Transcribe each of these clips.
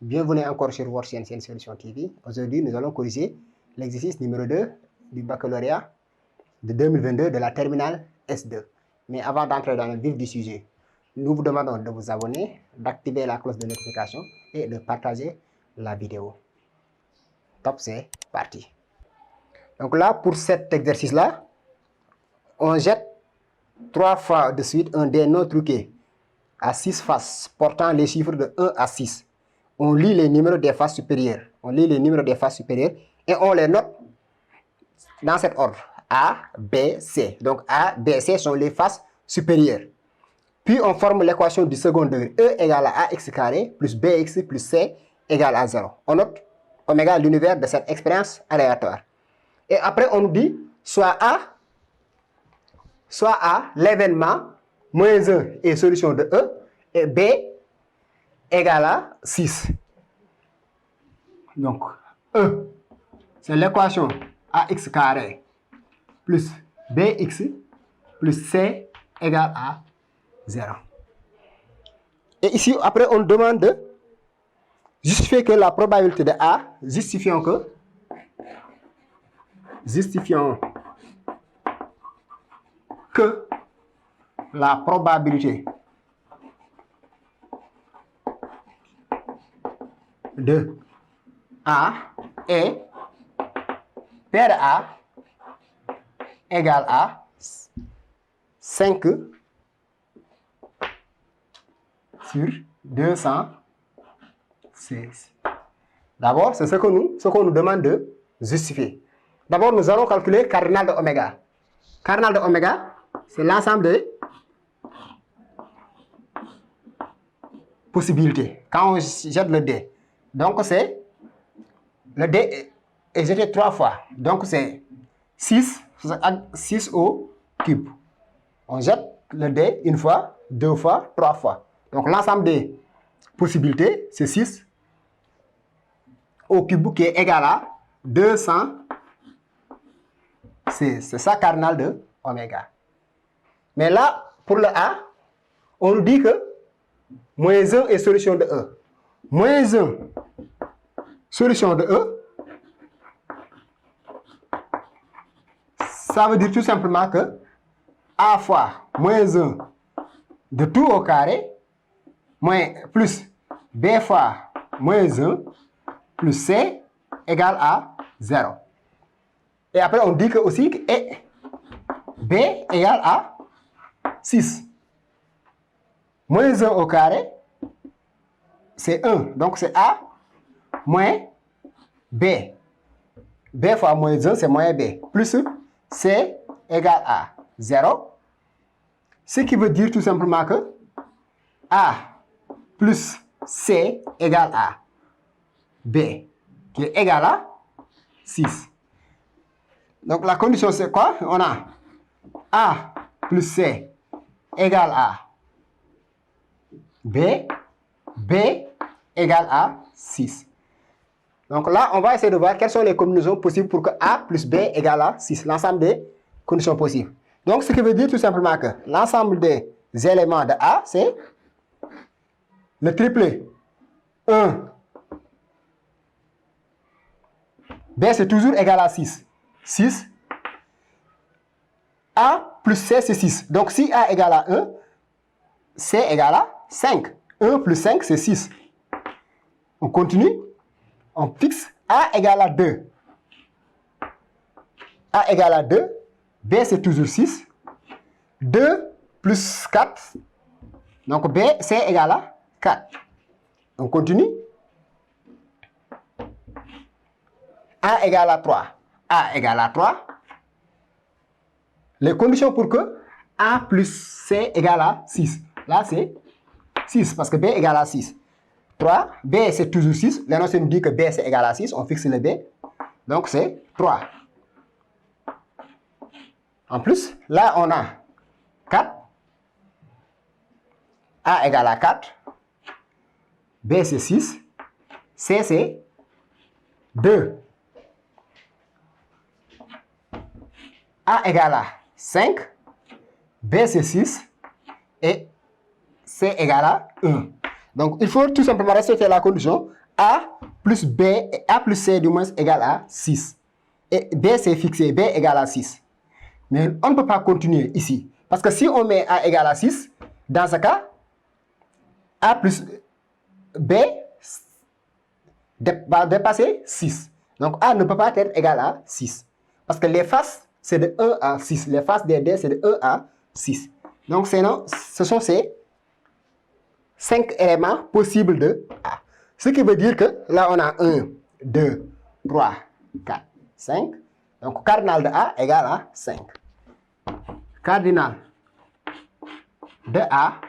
Bienvenue encore sur votre chaîne Solution TV. Aujourd'hui, nous allons corriger l'exercice numéro 2 du baccalauréat de 2022 de la terminale S2. Mais avant d'entrer dans le vif du sujet, nous vous demandons de vous abonner, d'activer la cloche de notification et de partager la vidéo. Top, c'est parti. Donc là, pour cet exercice-là, on jette 3 fois de suite un dé non truqué à 6 faces portant les chiffres de 1 à 6. On lit les numéros des faces supérieures. Et on les note dans cet ordre. A, B, C. Donc A, B, C sont les faces supérieures. Puis on forme l'équation du second degré. E égale à AX carré plus BX plus C égale à 0. On note oméga l'univers de cette expérience aléatoire. Et après on nous dit soit A l'événement moins 1 est solution de E et B égale à 6. Donc, E, c'est l'équation AX carré plus BX plus C égale à 0. Et ici, après, on demande de justifier que la probabilité de A, justifions que la probabilité de A est P de A égale à 5 sur 216. D'abord, c'est ce qu'on nous demande de justifier. D'abord, nous allons calculer cardinal de oméga. Cardinal de oméga, c'est l'ensemble des possibilités. Quand on jette le dé, donc c'est le dé est jeté 3 fois. Donc c'est 6 au cube. On jette le dé une fois, 2 fois, 3 fois. Donc l'ensemble des possibilités, c'est 6 au cube qui est égal à 216. C'est ça cardinal de oméga. Mais là, pour le A, on nous dit que moins 1 est solution de E. Moins 1, solution de E, ça veut dire tout simplement que A fois moins 1 de tout au carré, plus B fois moins 1 plus C égale à 0. Et après, on dit que aussi que B égale à 6. Moins 1 au carré, c'est 1. Donc, c'est A moins B. B fois moins 1, c'est moins B. Plus C égale à 0. Ce qui veut dire tout simplement que A plus C égale à B, qui est égal à 6. Donc, la condition, c'est quoi? On a A plus C égale à B, B égale à 6. Donc là, on va essayer de voir quelles sont les combinaisons possibles pour que A plus B égale à 6. L'ensemble des conditions possibles. Donc, ce qui veut dire tout simplement que l'ensemble des éléments de A, c'est le triplet 1. B, c'est toujours égal à 6. 6. A plus C, c'est 6. Donc, si A égale à 1, C égale à 5. 1 plus 5, c'est 6. On continue. On fixe A égale à 2. A égale à 2. B, c'est toujours 6. 2 plus 4. Donc, B, C égale à 4. On continue. A égale à 3. A égale à 3. Les conditions pour que A plus C égale à 6. Là, c'est 6 parce que B égale à 6. 3, B c'est toujours 6. L'énoncé nous dit que B c'est égal à 6. On fixe le B. Donc c'est 3. En plus, là on a 4. A égale à 4. B c'est 6. C c'est 2. A égale à 5. B c'est 6. Et C égale à 1. Donc, il faut tout simplement respecter la condition A plus B, A plus C du moins égale à 6. Et B c'est fixé, B égale à 6. Mais on ne peut pas continuer ici. Parce que si on met A égale à 6, dans ce cas, A plus B va dépasser 6. Donc A ne peut pas être égal à 6. Parce que les faces, c'est de 1 à 6. Les faces des D, c'est de 1 à 6. Donc ce sont ces 5 éléments possibles de A. Ce qui veut dire que là, on a 1, 2, 3, 4, 5. Donc, cardinal de A égale à 5. Cardinal de A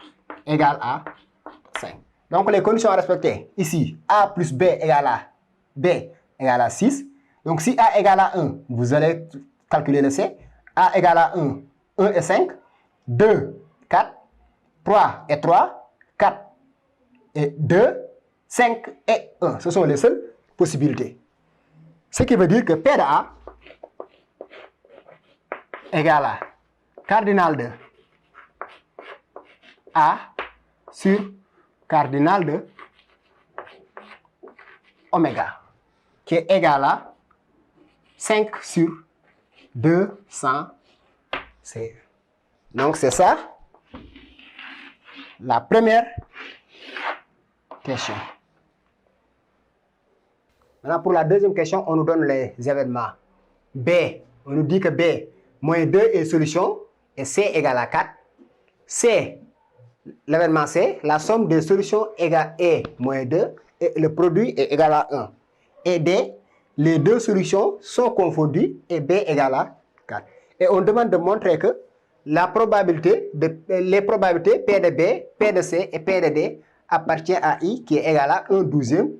égale à 5. Donc, les conditions à respecter. Ici, A plus B égale à B égale à 6. Donc, si A égale à 1, vous allez calculer le C. A égale à 1, 1 et 5. 2, 4. 3 et 3. 4 et 2. 5 et 1. Ce sont les seules possibilités. Ce qui veut dire que P de A égale à cardinal de A sur cardinal de oméga, qui est égal à 5 sur 216. Donc c'est ça la première question. Maintenant, pour la deuxième question, on nous donne les événements. B, on nous dit que B, moins 2 est solution et C égale à 4. C, l'événement C, la somme des solutions égale E moins 2 et le produit est égal à 1. Et D, les deux solutions sont confondues et B égale à 4. Et on demande de montrer que les probabilités P de B, P de C et P de D appartient à I qui est égal à 1 douzième,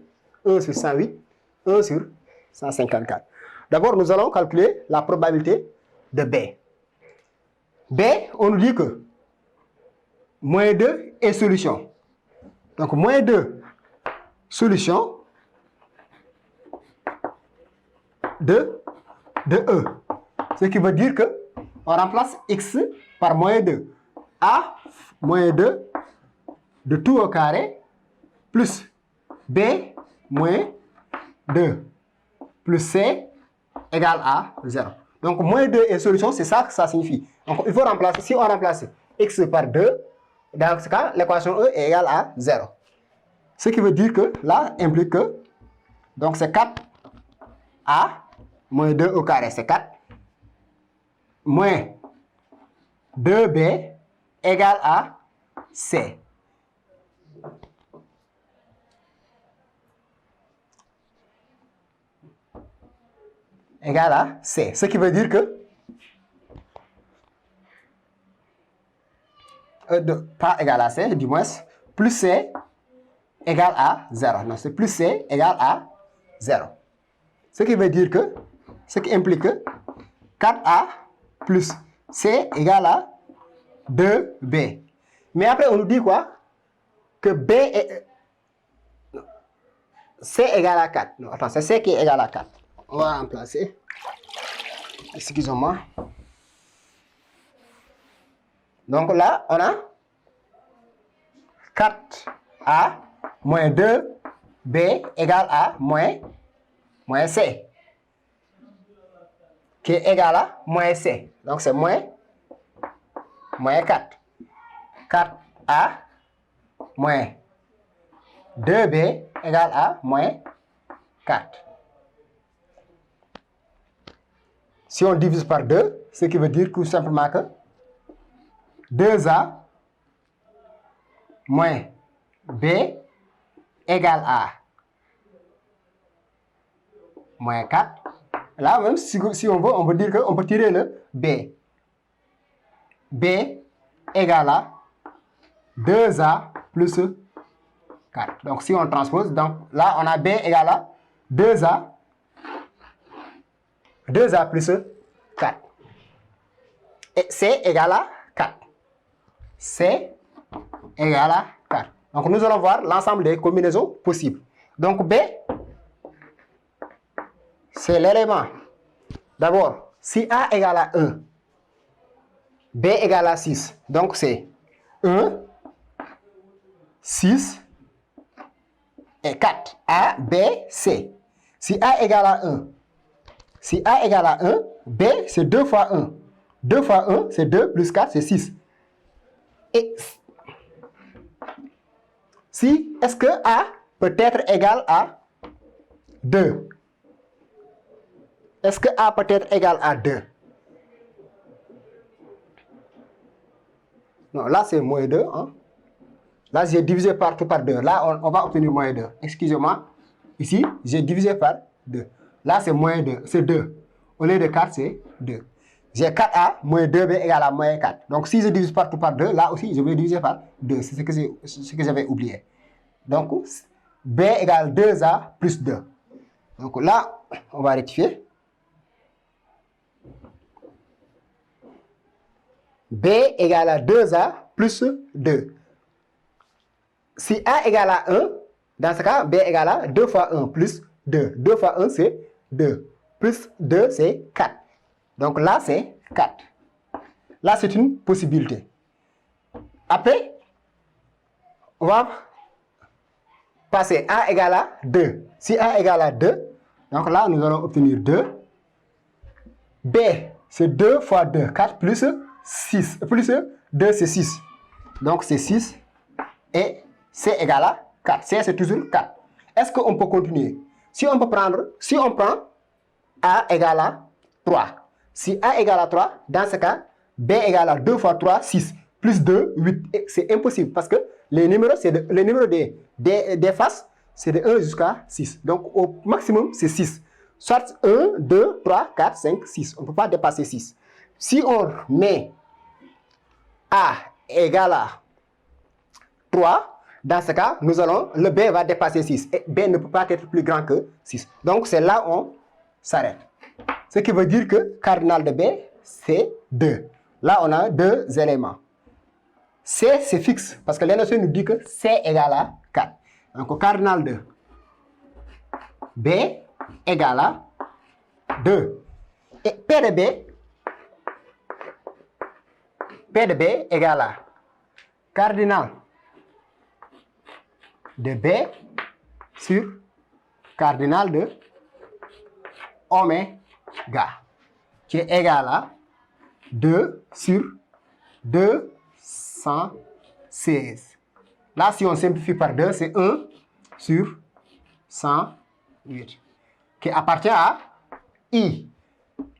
1 sur 108, 1 sur 154. D'abord, nous allons calculer la probabilité de B. B, on nous dit que moins 2 est solution. Donc, moins 2 solution de E. Ce qui veut dire que on remplace X par moins 2. A moins 2 de tout au carré plus B moins 2 plus C égale à 0. Donc, moins 2 est solution, c'est ça que ça signifie. Donc, il faut remplacer, si on remplace X par 2, dans ce cas, l'équation E est égale à 0. Ce qui veut dire que là, implique que, donc c'est 4A moins 2 au carré, c'est 4, moins 2B égale à C. Égale à C. Ce qui veut dire que pas égal à C, du moins, plus C égale à 0. Non, c'est plus C égale à 0. Ce qui veut dire que, ce qui implique que 4A plus C égale à 2B. Mais après, on nous dit quoi? Que B est... C égale à 4. Non, attends, c'est C qui est égal à 4. On va remplacer. Excusez-moi. Donc là, on a 4A moins 2B égale à moins C. Qui est égal à moins C. Donc c'est moins 4. 4A moins 2B égale à moins 4. Si on divise par 2, ce qui veut dire tout simplement que 2A moins B égale à moins 4. Là, même si on veut, on peut dire qu'on peut tirer le B. B égale à 2A plus 4. Donc, si on transpose, donc là, on a B égale à 2A plus 4. Et C égale à 4. C égale à 4. Donc, nous allons voir l'ensemble des combinaisons possibles. Donc, B, c'est l'élément. D'abord, si A égale à 1, B égale à 6. Donc, c'est 1, 6, est 4. A, B, C. Si A égale à 1, si A égale à 1, B, c'est 2 fois 1. 2 fois 1, c'est 2, plus 4, c'est 6. Et si, est-ce que A peut être égal à 2? Est-ce que A peut être égal à 2? Non, là c'est moins 2. Hein? Là j'ai divisé partout par 2. Là on va obtenir moins 2. Excusez-moi. Ici, j'ai divisé par 2. Là c'est moins 2. C'est 2. Au lieu de 4, c'est 2. J'ai 4A moins 2B égale à moins 4. Donc si je divise partout par 2, là aussi je vais diviser par 2. C'est ce que j'avais oublié. Donc B égale 2A plus 2. Donc là, on va rectifier. B égale à 2A plus 2. Si A égale à 1, dans ce cas, B égale à 2 fois 1 plus 2. 2 fois 1, c'est 2. Plus 2, c'est 4. Donc là, c'est 4. Là, c'est une possibilité. Après, on va passer A égale à 2. Si A égale à 2, donc là, nous allons obtenir 2. B, c'est 2 fois 2. 4 plus 6. Plus 2, c'est 6. Donc, c'est 6. Et C égale à 4. C, c'est toujours 4. Est-ce qu'on peut continuer? Si on prend A égale à 3. Si A égale à 3, dans ce cas, B égale à 2 fois 3, 6. Plus 2, 8. C'est impossible parce que les numéros des faces, c'est de 1 jusqu'à 6. Donc, au maximum, c'est 6. Soit 1, 2, 3, 4, 5, 6. On ne peut pas dépasser 6. Si on met A égale à 3, dans ce cas, le B va dépasser 6. Et B ne peut pas être plus grand que 6. Donc, c'est là où on s'arrête. Ce qui veut dire que cardinal de B, c'est 2. Là, on a 2 éléments. C, c'est fixe, parce que la notion nous dit que C égale à 4. Donc, cardinal de B égale à 2. Et P de B égale à cardinal de B sur cardinal de oméga, qui est égal à 2 sur 216. Là, si on simplifie par 2, c'est 1 sur 108, qui appartient à I.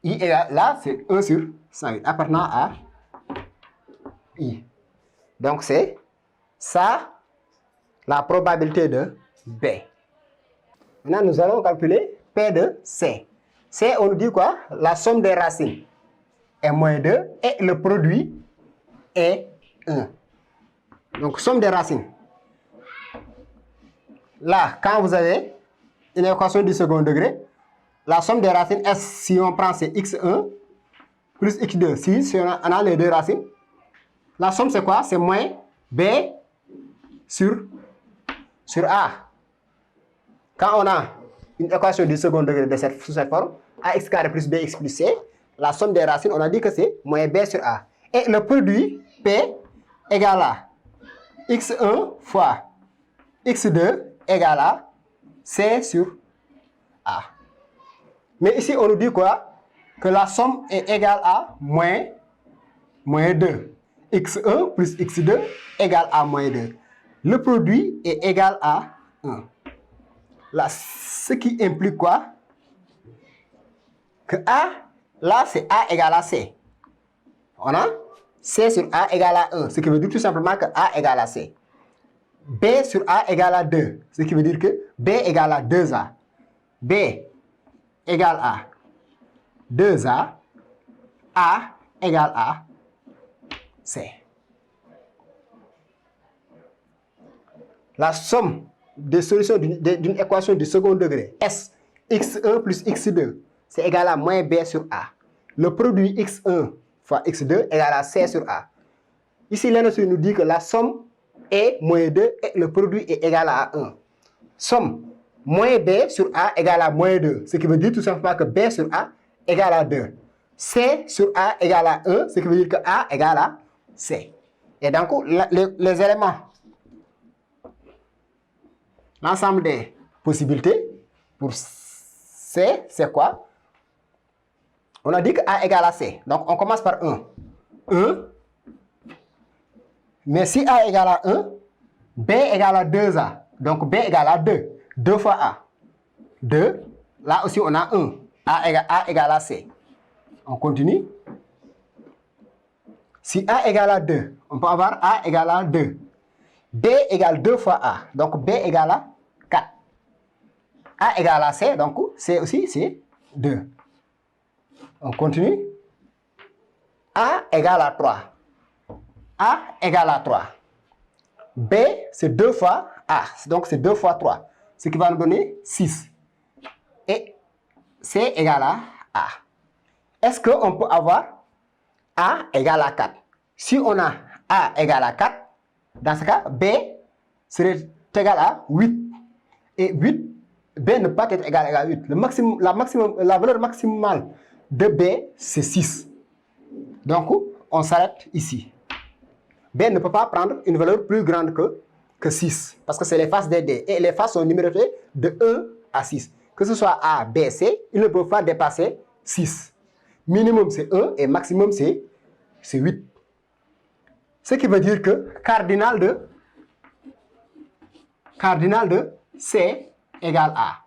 I égale, là, c'est 1 sur 108, appartenant à I. Donc, c'est ça, la probabilité de B. Maintenant, nous allons calculer P de C. C, on nous dit quoi? La somme des racines est moins 2 et le produit est 1. Donc, somme des racines. Là, quand vous avez une équation du second degré, la somme des racines, S, si on prend, c'est x1 plus x2. Si on a les deux racines, la somme, c'est quoi? C'est moins B sur A. Quand on a une équation du second degré sous cette forme, ax carré plus bx plus c, la somme des racines, on a dit que c'est moins b sur a. Et le produit P égale à x1 fois x2 égale à c sur a. Mais ici, on nous dit quoi? Que la somme est égale à moins 2. x1 plus x2 égale à moins 2. Le produit est égal à 1. Là, ce qui implique quoi? Que A, là, c'est A égale à C. On a C sur A égale à 1, ce qui veut dire tout simplement que A égale à C. B sur A égale à 2, ce qui veut dire que B égale à 2A. B égale à 2A, A égale à C. La somme des solutions d'une équation du second degré, S, x1 plus x2, c'est égal à moins b sur a. Le produit x1 fois x2 égale à c sur a. Ici, la notion nous dit que la somme est moins 2 et le produit est égal à 1. Somme moins b sur a égale à moins 2, ce qui veut dire tout simplement que b sur a égale à 2. C sur a égale à 1, ce qui veut dire que a égale à c. Et donc, les éléments L'ensemble des possibilités pour C, c'est quoi? On a dit que A égale à C. Donc, on commence par 1. 1. Mais si A égale à 1, B égale à 2A. Donc, B égale à 2. 2 fois A. 2. Là aussi, on a 1. A égale à C. On continue. Si A égale à 2, on peut avoir A égale à 2. B égale 2 fois A. Donc, B égale à 4. A égale à C. Donc, C aussi, c'est 2. On continue. A égale à 3. A égale à 3. B, c'est 2 fois A. Donc, c'est 2 fois 3. Ce qui va nous donner 6. Et C égale à A. Est-ce qu'on peut avoir A égale à 4? Si on a A égale à 4, dans ce cas, B serait égal à 8. Et 8, B ne peut pas être égal à 8. La valeur maximale de B, c'est 6. Donc, on s'arrête ici. B ne peut pas prendre une valeur plus grande que 6. Parce que c'est les faces des D. Et les faces sont numérotées de 1 à 6. Que ce soit A, B, C, ils ne peuvent pas dépasser 6. Minimum, c'est 1 et maximum, c'est 8. Ce qui veut dire que cardinal de C égale A.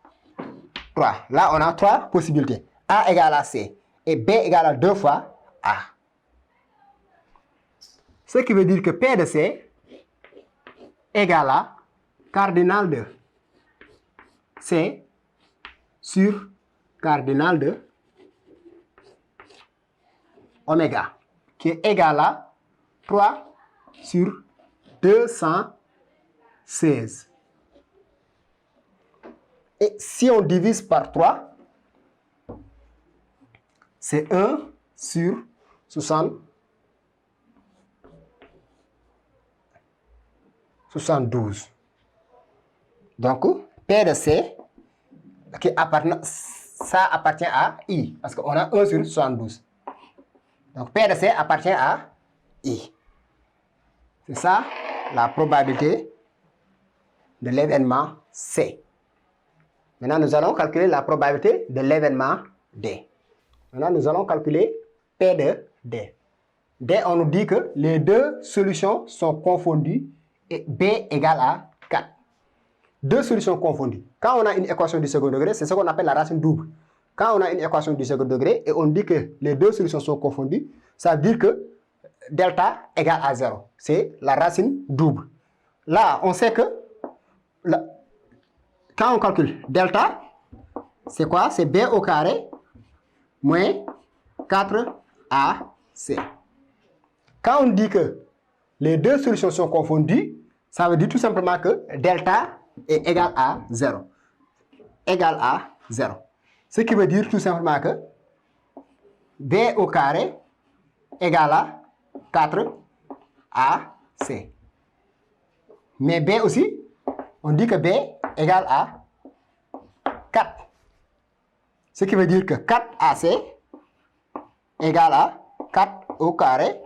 3. Là, on a 3 possibilités. A égale à C et B égale à 2 fois A. Ce qui veut dire que P de C égale à cardinal de C sur cardinal de oméga, qui est égal à 3 sur 216. Et si on divise par 3, c'est 1 sur 72. Donc, P de C, ça appartient à I, parce qu'on a 1 sur 72. Donc, P de C appartient à I. C'est ça la probabilité de l'événement C. Maintenant, nous allons calculer la probabilité de l'événement D. Maintenant, nous allons calculer P de D. D, on nous dit que les deux solutions sont confondues et B égale à 4. Deux solutions confondues. Quand on a une équation du second degré, c'est ce qu'on appelle la racine double. Quand on a une équation du second degré et on dit que les deux solutions sont confondues, ça veut dire que delta égale à 0. C'est la racine double. Là, on sait que quand on calcule delta, c'est quoi? C'est B au carré moins 4AC. Quand on dit que les deux solutions sont confondues, ça veut dire tout simplement que delta est égal à 0. Égal à 0. Ce qui veut dire tout simplement que B au carré égale à 4AC. Mais B aussi, on dit que B égale à 4. Ce qui veut dire que 4AC égale à 4 au carré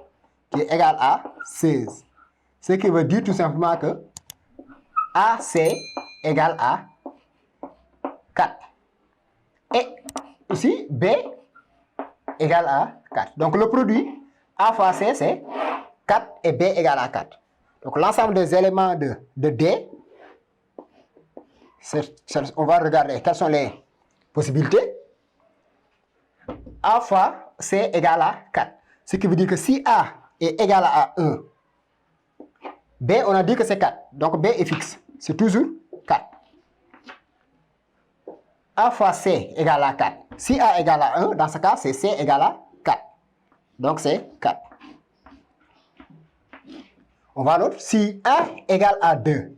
qui est égal à 16. Ce qui veut dire tout simplement que AC égale à 4. Et aussi B égale à 4. Donc le produit A fois C, c'est 4 et B égale à 4. Donc l'ensemble des éléments de D, on va regarder quelles sont les possibilités. A fois C égale à 4. Ce qui veut dire que si A est égal à 1, B, on a dit que c'est 4. Donc B est fixe. C'est toujours 4. A fois C égale à 4. Si A égale à 1, dans ce cas, c'est C égale à 4. Donc c'est 4. On va noter, si A égale à 2,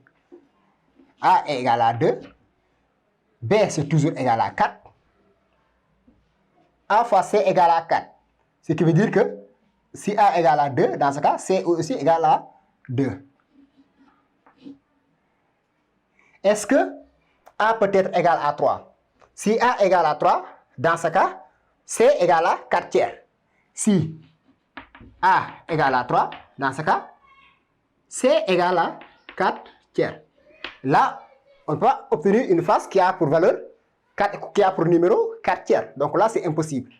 A est égal à 2, B c'est toujours égal à 4, A fois C égale à 4. Ce qui veut dire que si A égale à 2, dans ce cas, C aussi égale à 2. Est-ce que A peut être égal à 3? Si A égale à 3, dans ce cas, C égale à 4 tiers. Si A égale à 3, dans ce cas, C égale à 4 tiers. Là, on ne peut pas obtenir une face qui a pour valeur 4, qui a pour numéro 4 tiers. Donc là, c'est impossible.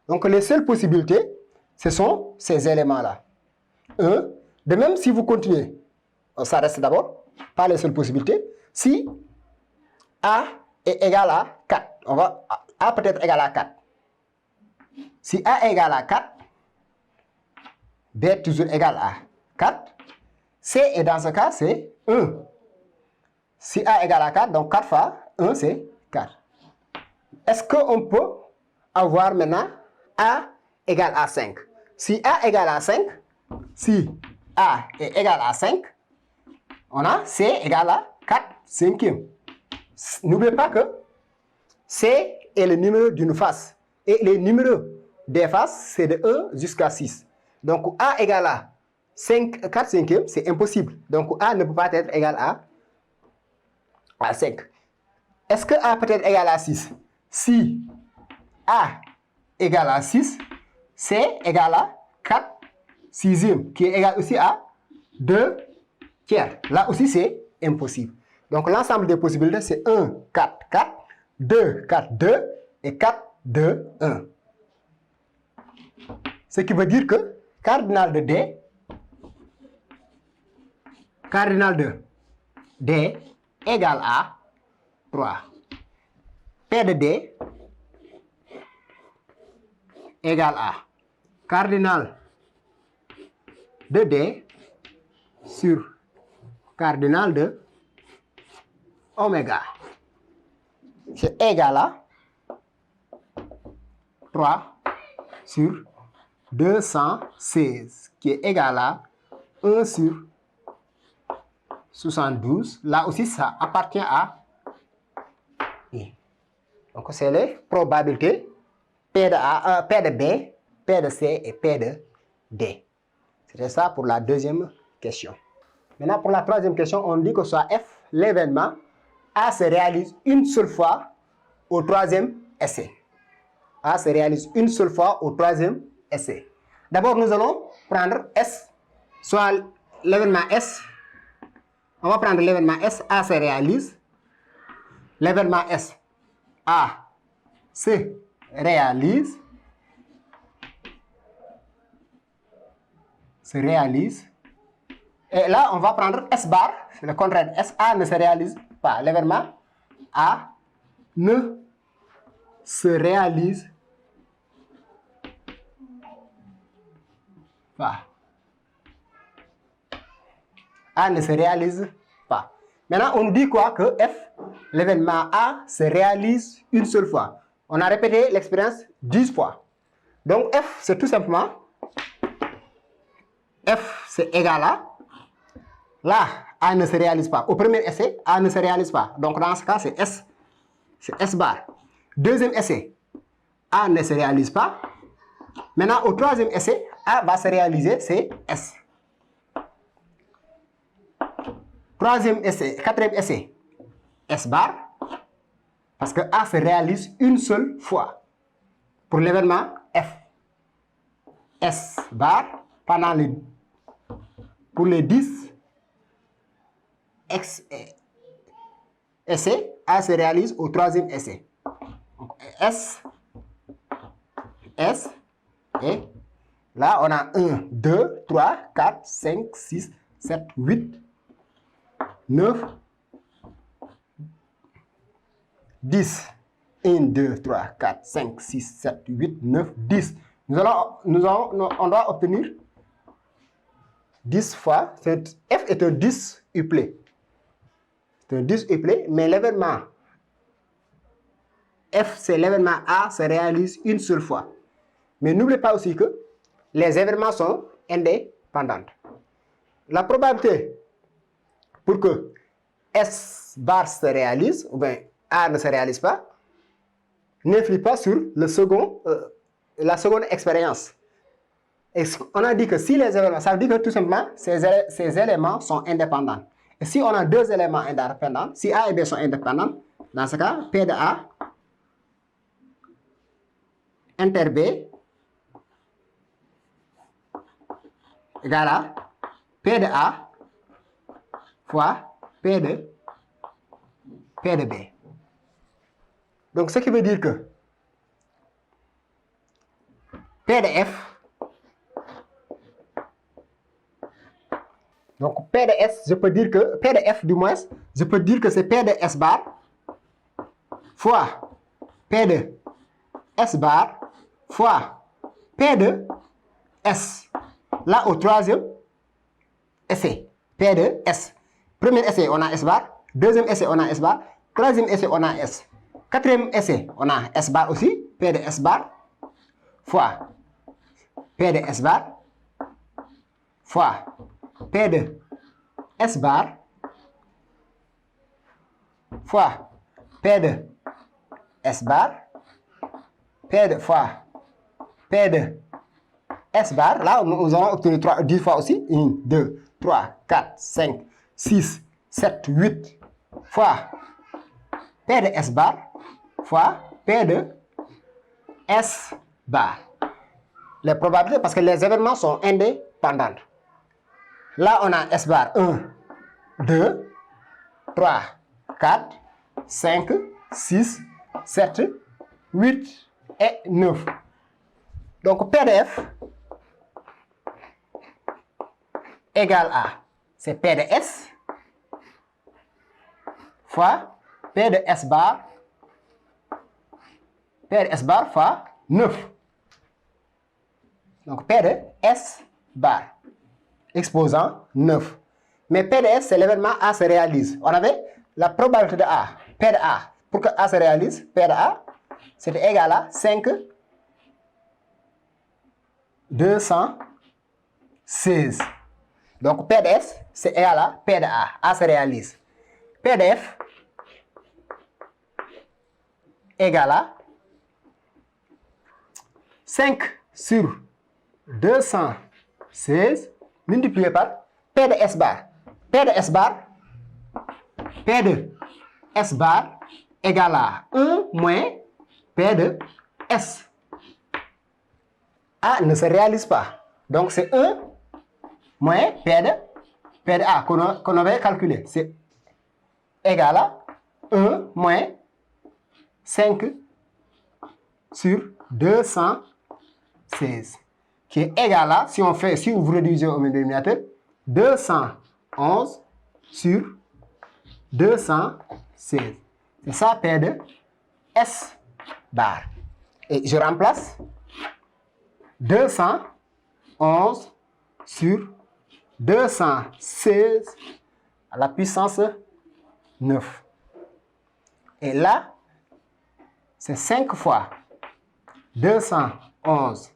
Donc les seules possibilités, ce sont ces éléments-là. 1. De même, si vous continuez, ça reste d'abord pas les seules possibilités. Si A est égal à 4, A peut être égal à 4. Si A est égal à 4, B est toujours égal à 4. C, et dans ce cas, c'est 1. Si A est égal à 4, donc 4 fois 1, c'est 4. Est-ce qu'on peut avoir maintenant A égale à 5? Si A égale à 5, si A est égal à 5, on a C égale à 4 cinquièmes. N'oubliez pas que C est le numéro d'une face. Et les numéros des faces, c'est de 1 jusqu'à 6. Donc A égale à 4 cinquièmes, c'est impossible. Donc A ne peut pas être égal à 5. Est-ce que A peut être égal à 6? Si A égale à 6, C égale à 4 sixièmes, qui est égal aussi à 2 tiers. Là aussi, c'est impossible. Donc l'ensemble des possibilités, c'est 1, 4, 4, 2, 4, 2 et 4, 2, 1. Ce qui veut dire que cardinal de D égale à 3. P de D égale à cardinal de D sur cardinal de oméga. C'est égal à 3 sur 216, qui est égal à 1 sur 72. Là aussi, ça appartient à I. Donc, c'est les probabilités P de A, P de B, P de C et P de D. C'était ça pour la deuxième question. Maintenant, pour la troisième question, on dit que soit F, l'événement A se réalise une seule fois au troisième essai. A se réalise une seule fois au troisième essai. D'abord, nous allons prendre S, soit l'événement S. On va prendre l'événement S, A se réalise. L'événement S, A se réalise. Se réalise. Et là, on va prendre S bar, c'est le contraire. S, A ne se réalise pas. L'événement A ne se réalise pas. A ne se réalise pas. Maintenant, on dit quoi? Que F, l'événement A, se réalise une seule fois. On a répété l'expérience 10 fois. Donc, F, c'est tout simplement, F, c'est égal à, là, A ne se réalise pas. Au premier essai, A ne se réalise pas. Donc, dans ce cas, c'est S bar. Deuxième essai, A ne se réalise pas. Maintenant, au troisième essai, A va se réaliser, c'est S. Troisième essai, quatrième essai, S bar, parce que A se réalise une seule fois. Pour l'événement F, S bar, pour les 10 essais, A se réalise au troisième essai. Donc, S, et là, on a 1, 2, 3, 4, 5, 6, 7, 8, 9, 10. 1, 2, 3, 4, 5, 6, 7, 8, 9, 10. On doit obtenir 10 fois. F est un 10 uplé. C'est un 10 uplé, mais l'événement F, c'est l'événement A, se réalise une seule fois. Mais n'oubliez pas aussi que les événements sont indépendants. La probabilité pour que S bar se réalise, ou bien A ne se réalise pas, n'influe pas sur la seconde expérience. Et on a dit que si les éléments, ça veut dire que tout simplement, ces éléments sont indépendants. Et si on a deux éléments indépendants, si A et B sont indépendants, dans ce cas, P de A inter B égale à P de A fois P de P de B. Donc, ce qui veut dire que P de F, donc P de S, je peux dire que, P de F du moins, je peux dire que c'est P de S bar fois P de S bar fois P de S. Là, au troisième essai, P de S. Premier essai, on a S bar. Deuxième essai, on a S bar. Troisième essai, on a S. Quatrième essai, on a S bar aussi. P de S bar fois P de S bar fois P de S bar fois P de S bar P de fois P de S bar. Là, nous allons obtenir 10 fois aussi. 1, 2, 3, 4, 5, 6, 7, 8 fois P de S bar fois P de S bar. Les probabilités, parce que les événements sont indépendants. Là, on a S bar 1, 2, 3, 4, 5, 6, 7, 8 et 9. Donc, P de F égale à, c'est P de S fois P de S bar fois 9. Donc, P de S bar exposant 9. Mais P de S, c'est l'événement A se réalise. On avait la probabilité de A, P de A. Pour que A se réalise, P de A, c'était égal à 5 216. Donc, P de S, c'est égal à P de A. A se réalise. P de F égale à 5 sur 216 multiplié par P de S bar. P de S bar, P de S bar égale à 1 moins P de S. A ne se réalise pas. Donc, c'est 1 moins P de A qu'on avait calculé. C'est égal à 1 moins 5 sur 216. Qui est égal à, si vous réduisez au dénominateur, 211 sur 216. C'est ça, P de S bar. Et je remplace 211 sur 216 à la puissance 9. Et là, c'est 5 fois 211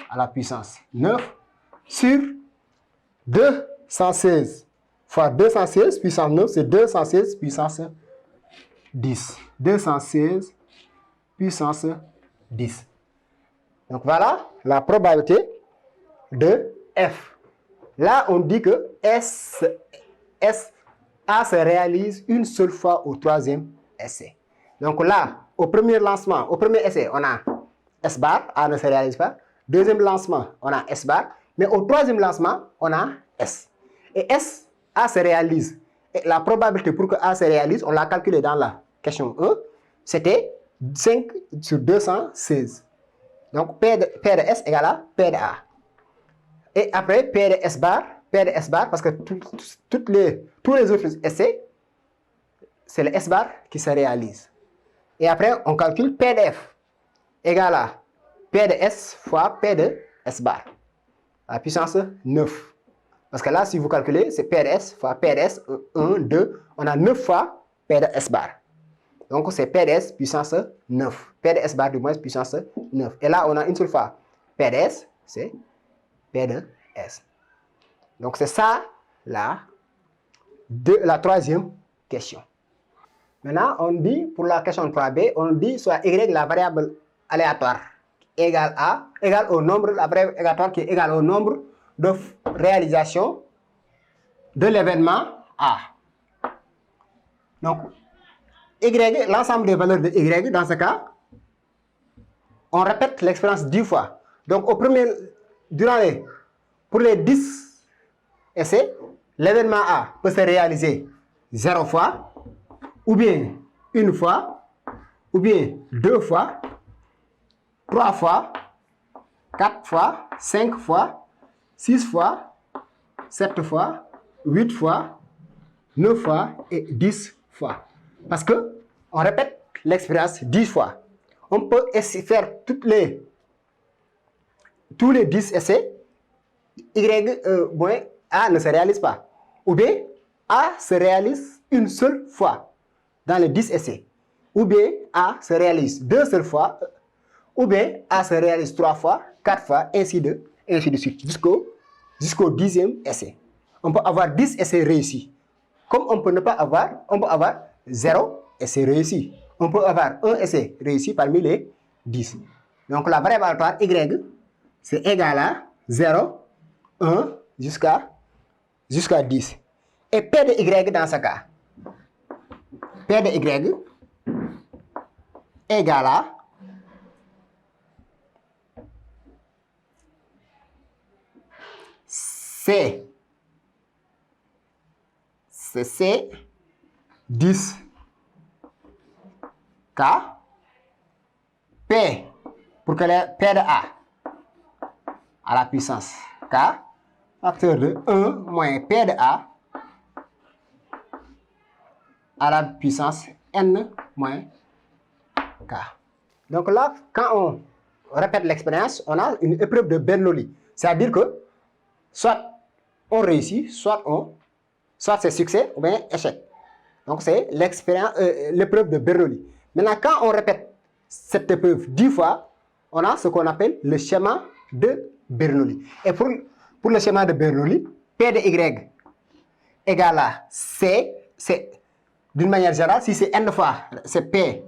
à la puissance 9 sur 216 fois 216 puissance 9, c'est 216 puissance 10. 216 puissance 10. Donc voilà la probabilité de F. Là, on dit que A se réalise une seule fois au troisième essai. Donc là, au premier lancement, au premier essai, on a S bar, A ne se réalise pas. Deuxième lancement, on a S bar. Mais au troisième lancement, on a S. Et A se réalise. Et la probabilité pour que A se réalise, on l'a calculé dans la question 1, c'était 5 sur 216. Donc, P de S égale à P de A. Et après, P de S bar, parce que tous les autres essais, c'est le S bar qui se réalise. Et après, on calcule P de F égale à P de S fois P de S bar, à la puissance 9. Parce que là, si vous calculez, c'est P de S fois P de S, 1, 2, on a 9 fois P de S bar. Donc, c'est P de S puissance 9. P de S bar du moins puissance 9. Et là, on a une seule fois P de S, c'est P de S. Donc, c'est ça la troisième question. Maintenant, on dit, pour la question 3b, on dit soit Y la variable aléatoire égale au nombre, la variable aléatoire qui est égale au nombre de réalisations de l'événement A. Donc, Y, l'ensemble des valeurs de Y, dans ce cas, on répète l'expérience 10 fois. Donc, pour les 10 essais, l'événement A peut se réaliser 0 fois. ou bien une fois, ou bien 2 fois, 3 fois, 4 fois, 5 fois, 6 fois, 7 fois, 8 fois, 9 fois et 10 fois. Parce que on répète l'expérience 10 fois. On peut faire tous les 10 essais, A ne se réalise pas. Ou bien A se réalise une seule fois dans les 10 essais. Ou bien A se réalise 2 seules fois. Ou bien A se réalise 3 fois, 4 fois, ainsi de suite, jusqu'au 10e essai. On peut avoir 10 essais réussis. Comme on peut avoir 0 essai réussi. On peut avoir un essai réussi parmi les 10. Donc la variable aléatoire Y, c'est égal à 0, 1 jusqu'à 10. Et P de Y dans ce cas, P de Y égal à C 10 K P pour que les P de A à la puissance K facteur de 1 moins P de A à la puissance N moins K. Donc là, quand on répète l'expérience, on a une épreuve de Bernoulli. C'est-à-dire que soit on réussit, soit c'est succès ou bien échec. Donc c'est l'épreuve de Bernoulli. Maintenant, quand on répète cette épreuve 10 fois, on a ce qu'on appelle le schéma de Bernoulli. Et pour le schéma de Bernoulli, P de Y égale à C, c'est d'une manière générale, si c'est N fois, c'est P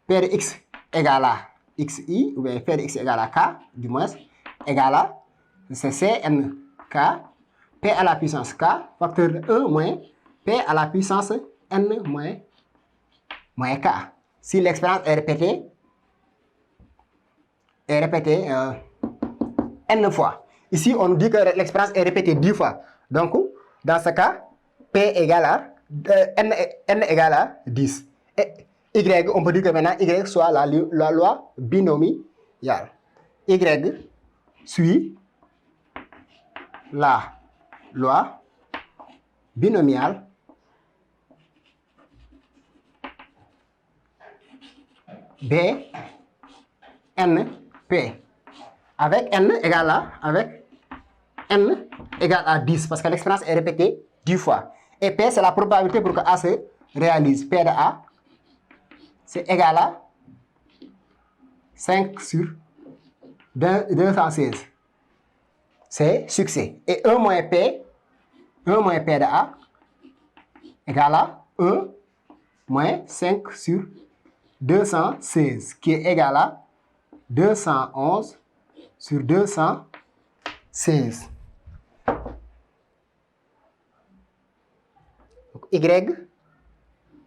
de X égale à XI, ou bien P de X égale à K, du moins, égale à, c'est CN K, P à la puissance K, facteur de 1 moins P à la puissance N moins K. Si l'expérience est répétée N fois. Ici, on dit que l'expérience est répétée 10 fois. Donc, dans ce cas, P égale à N égale à 10. Et Y, on peut dire que maintenant, Y soit la loi binomiale. Y suit la loi binomiale B, N, P. Avec N égale à 10, parce que l'expérience est répétée 10 fois. Et P, c'est la probabilité pour que A se réalise. P de A, c'est égal à 5 sur 216. C'est succès. Et 1 moins P de A, égale à 1 moins 5 sur 216, qui est égal à 211 sur 216. Donc, Y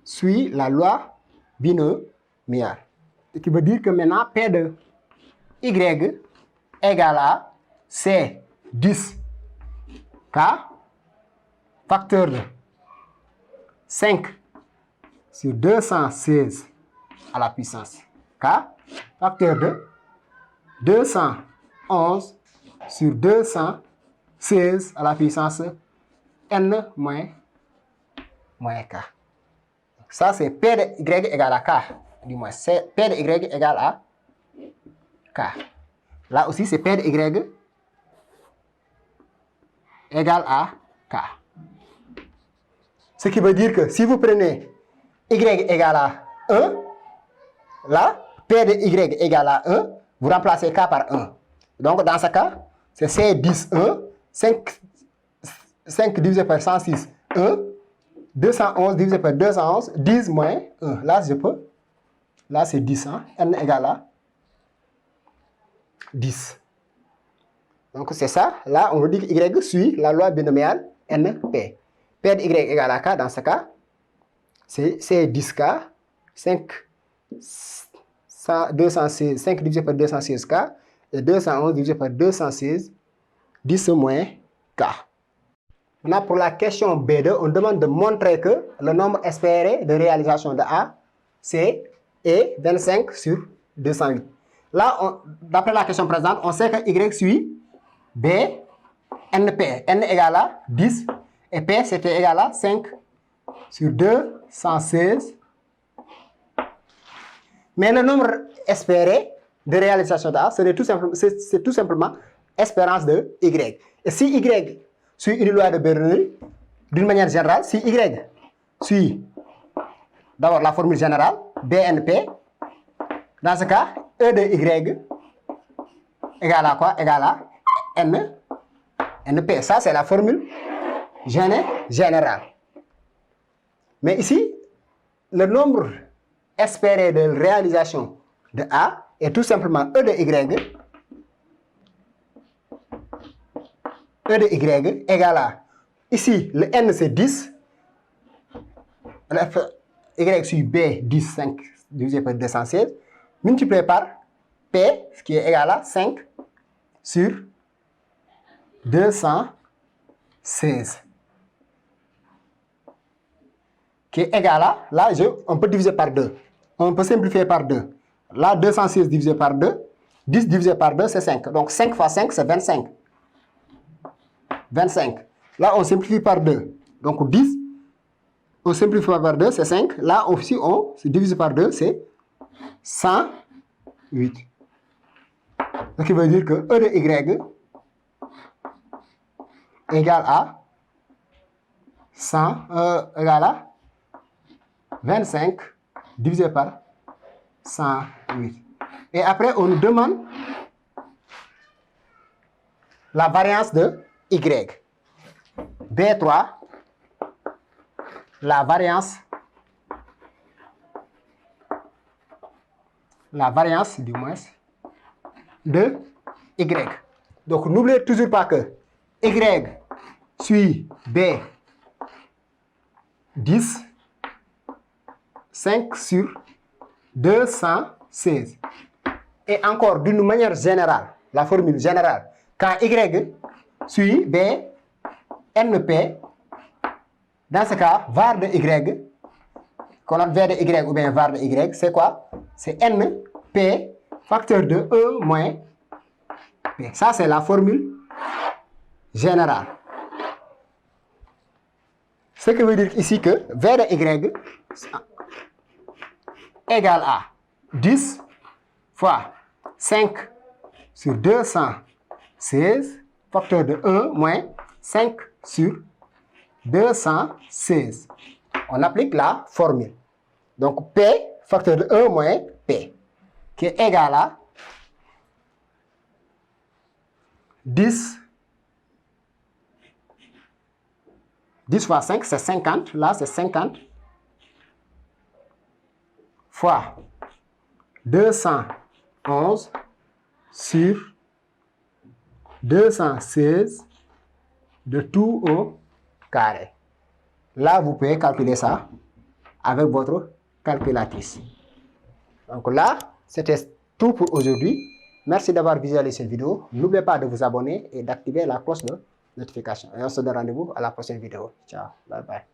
suit la loi binomiale. Ce qui veut dire que maintenant, P de Y égale à C 10 K facteur de 5 sur 216 à la puissance K facteur de 211 sur 216 à la puissance N moins K. Ça, c'est P de Y égale à K. Du moins, c'est P de Y égale à K. Là aussi, c'est P de Y égale à K. Ce qui veut dire que si vous prenez Y égale à 1, là, P de Y égale à 1, vous remplacez K par 1. Donc, dans ce cas, c'est C 10, 1, 5 divisé par 106, 1, 211 divisé par 211, 10 moins 1. Là, là, c'est 10, hein? N égale à 10. Donc, c'est ça. Là, on dit que Y suit la loi binomiale NP. P de Y égale à K, dans ce cas, c'est 10K, 5 divisé par 216K, et 211 divisé par 216, 10 moins K. Maintenant, pour la question B2, on demande de montrer que le nombre espéré de réalisation de A, c'est 25 sur 208. Là, d'après la question présente, on sait que Y suit B, NP. N égale à 10 et P, c'était égal à 5 sur 216. Mais le nombre espéré de réalisation de A, c'est tout simplement espérance de Y. Et si Y suit une loi de Bernoulli, d'une manière générale, si Y suit d'abord la formule générale, BNP, dans ce cas, E de Y égale à quoi? Égale à NP. Ça, c'est la formule générale. Mais ici, le nombre espéré de réalisation de A est tout simplement E de Y. E de Y égale à, ici, le N c'est 10. Y sur B, 10, 5 divisé par 216, multiplié par P, ce qui est égal à 5 sur 216. Qui est égal à, là, on peut diviser par 2. On peut simplifier par 2. Là, 216 divisé par 2, 10 divisé par 2, c'est 5. Donc 5 fois 5, c'est 25. 25. Là, on simplifie par 2. Donc 10, on simplifie par 2, c'est 5. Là, aussi, on se divise par 2, c'est 108. Ce qui veut dire que E de Y égale à 25 divisé par 108. Et après, on nous demande la variance de Y. B3, la variance du moins de Y. Donc, n'oubliez toujours pas que Y suit B 10, 5 sur 216. Et encore, d'une manière générale, la formule générale, quand Y suit B, NP, dans ce cas, var de Y, qu'on a V de Y ou bien var de Y, c'est quoi? C'est NP facteur de E moins P. Ça, c'est la formule générale. Ce qui veut dire ici que V de Y égale à 10 fois 5 sur 216 facteur de 1 moins 5 sur 216. On applique la formule. Donc P facteur de 1 moins P qui est égal à 10 fois 5, c'est 50. Là, c'est 50 fois 211 sur 216 de tout au carré. Là, vous pouvez calculer ça avec votre calculatrice. Donc là, c'était tout pour aujourd'hui. Merci d'avoir visualisé cette vidéo. N'oubliez pas de vous abonner et d'activer la cloche de notification. Et on se donne rendez-vous à la prochaine vidéo. Ciao, bye bye.